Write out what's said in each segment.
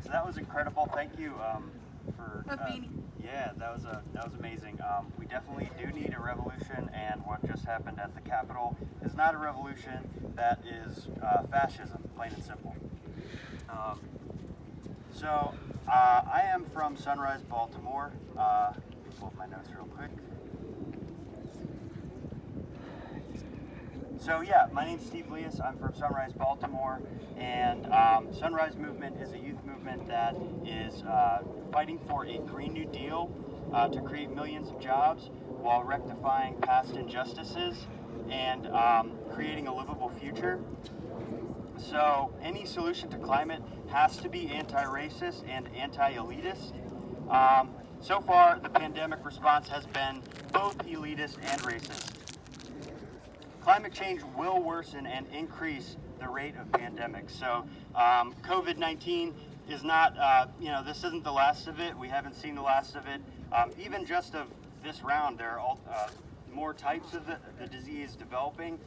So that was incredible. Thank you for being. yeah, that was amazing. We definitely do need a revolution, and what just happened at the Capitol is not a revolution. That is fascism, plain and simple. So I am from Sunrise, Baltimore. Let me pull up my notes real quick. So yeah, my name's Steve Leas. I'm from Sunrise, Baltimore, and Sunrise Movement is a youth movement that is fighting for a Green New Deal to create millions of jobs while rectifying past injustices and creating a livable future. So any solution to climate has to be anti-racist and anti-elitist. So far, the pandemic response has been both elitist and racist. Climate change will worsen and increase the rate of pandemics. So COVID-19 is not, this isn't the last of it. We haven't seen the last of it. Even just of this round, there are more types of the disease developing.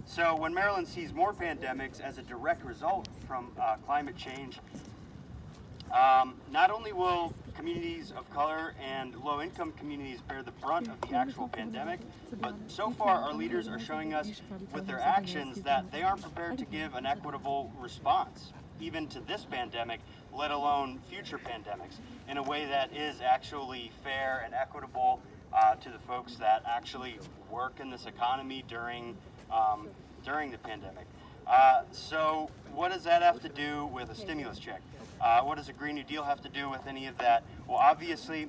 So when Maryland sees more pandemics as a direct result from climate change, not only will communities of color and low-income communities bear the brunt of the actual pandemic, but so far our leaders are showing us with their actions that they aren't prepared to give an equitable response, even to this pandemic, let alone future pandemics, in a way that is actually fair and equitable to the folks that actually work in this economy during the pandemic. So what does that have to do with a stimulus check? What does a Green New Deal have to do with any of that? Well, obviously,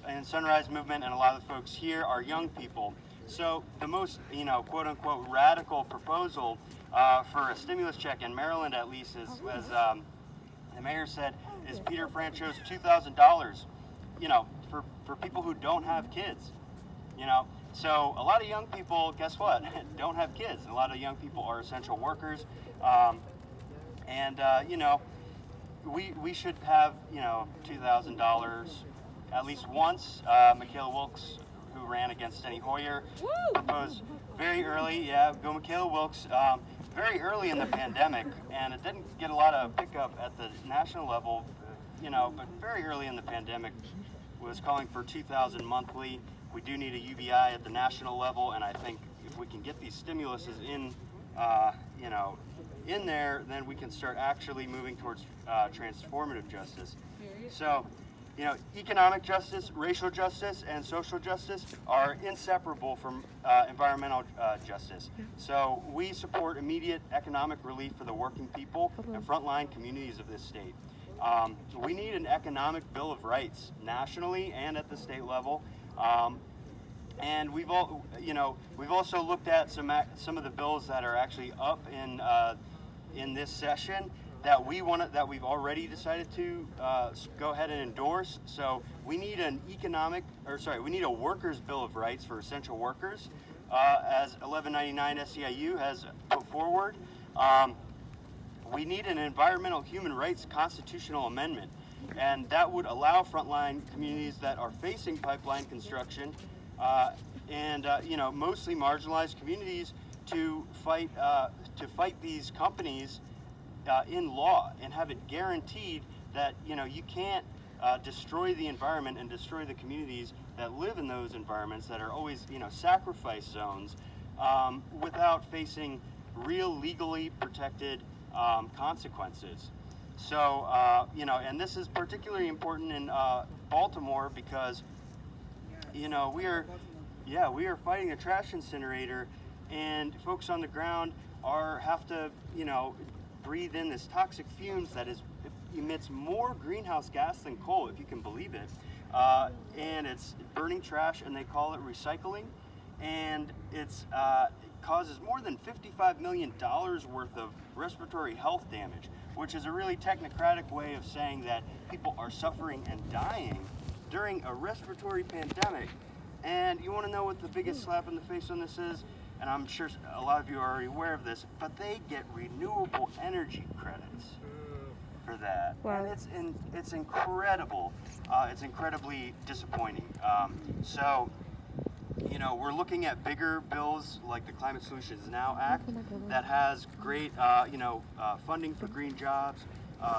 in Sunrise Movement and a lot of the folks here are young people. So the most, quote unquote, radical proposal for a stimulus check in Maryland, at least, is, as the mayor said, is Peter Francho's $2,000, for people who don't have kids, So a lot of young people, guess what, don't have kids. A lot of young people are essential workers. We should have, $2,000 at least once. Michaela Wilkes, who ran against Steny Hoyer, proposed very early, go Michaela Wilkes, very early in the pandemic, and it didn't get a lot of pickup at the national level, but very early in the pandemic was calling for $2,000 monthly. We do need a UBI at the national level, and I think if we can get these stimuluses in, in there, then we can start actually moving towards transformative justice. So, economic justice, racial justice, and social justice are inseparable from environmental justice. So we support immediate economic relief for the working people and frontline communities of this state. We need an economic bill of rights nationally and at the state level. And we've also looked at some of the bills that are actually up in this session that we've already decided to go ahead and endorse. So we need we need a workers' bill of rights for essential workers, as 1199 SEIU has put forward. We need an environmental human rights constitutional amendment, and that would allow frontline communities that are facing pipeline construction and mostly marginalized communities to fight these companies in law and have it guaranteed that you can't destroy the environment and destroy the communities that live in those environments that are always sacrifice zones without facing real legally protected consequences. So and this is particularly important in Baltimore because we are fighting a trash incinerator, and folks on the ground have to breathe in this toxic fumes that emits more greenhouse gas than coal, if you can believe it. And it's burning trash, and they call it recycling, and it causes more than $55 million worth of respiratory health damage, which is a really technocratic way of saying that people are suffering and dying during a respiratory pandemic. And you want to know what the biggest slap in the face on this is? And I'm sure a lot of you are already aware of this, but they get renewable energy credits for that. Wow. And it's incredible. It's incredibly disappointing. We're looking at bigger bills like the Climate Solutions Now Act that has great, funding for green jobs,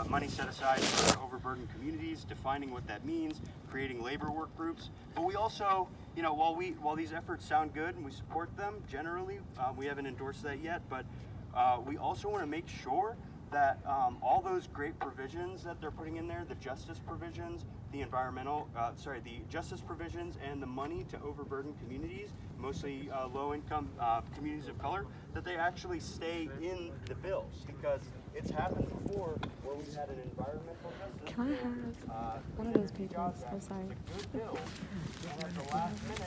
money set aside for overburdened communities, defining what that means, creating labor work groups. But we also, you know, while these efforts sound good and we support them generally, we haven't endorsed that yet, but we also want to make sure that all those great provisions that they're putting in there, the justice provisions, the the justice provisions and the money to overburdened communities, mostly low-income communities of color, that they actually stay in the bills, because it's happened before where we had an environmental justice Can I have one of those papers? Oh, sorry.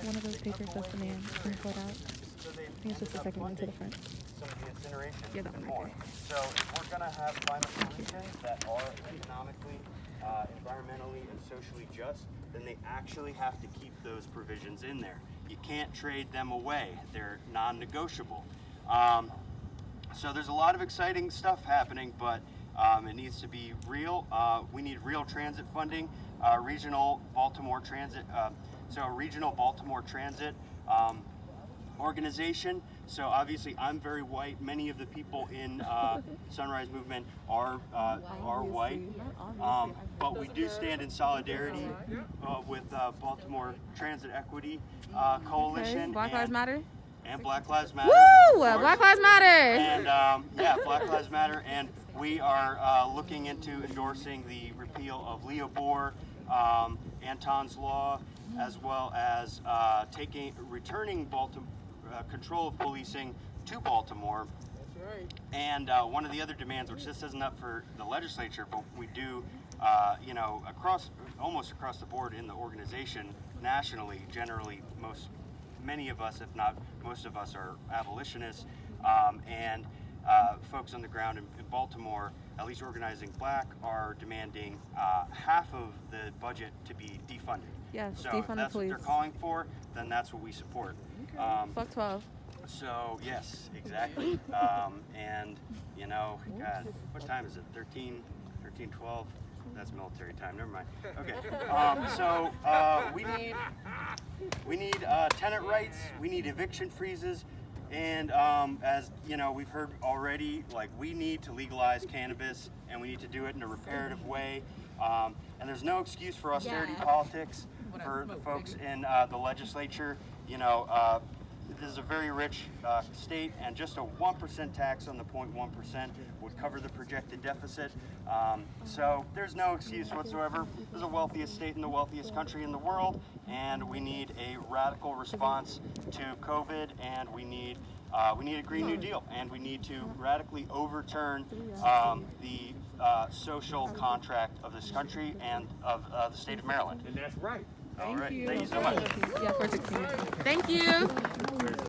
One of those papers that's the man. Can you pull it out? I think it's just the second one to the front. Some of the incineration. Yeah, that one right there. So if we're going to have climate solutions that are economically, environmentally, and socially just, then they actually have to keep those provisions in there. You can't trade them away. They're non-negotiable. So there's a lot of exciting stuff happening, but it needs to be real. We need real transit funding, regional Baltimore transit. So a regional Baltimore transit organization. So obviously I'm very white. Many of the people in Sunrise Movement are white, but we do stand in solidarity with Baltimore Transit Equity Coalition. Okay. Black Lives Matter? And Black Lives Matter. Woo! Black Lives Matter! And yeah, Black Lives Matter. And we are looking into endorsing the repeal of Leo Bohr, Anton's Law, as well as returning control of policing to Baltimore. That's right. And one of the other demands, which this isn't up for the legislature, but we do, you know, almost across the board in the organization, nationally, generally, many of us, if not most of us, are abolitionists, and folks on the ground in Baltimore, at least organizing black, are demanding half of the budget to be defunded. Yes, so defund if that's the police. what they're calling for, then that's what we support. Fuck 12. So yes, exactly. And you know, God, what time is it? 13:12. That's military time. Never mind. Okay. So we need tenant rights. We need eviction freezes, and as you know, we've heard already, like, we need to legalize cannabis, and we need to do it in a reparative way. And there's no excuse for austerity politics for the folks in the legislature. You know, this is a very rich state, and just a 1% tax on the 0.1% would cover the projected deficit. So there's no excuse whatsoever. This is the wealthiest state in the wealthiest country in the world, and we need a radical response to COVID, and we need a Green New Deal, and we need to radically overturn the social contract of this country and of the state of Maryland. And that's right. All right, thank you so much. Yeah, for 16. Thank you.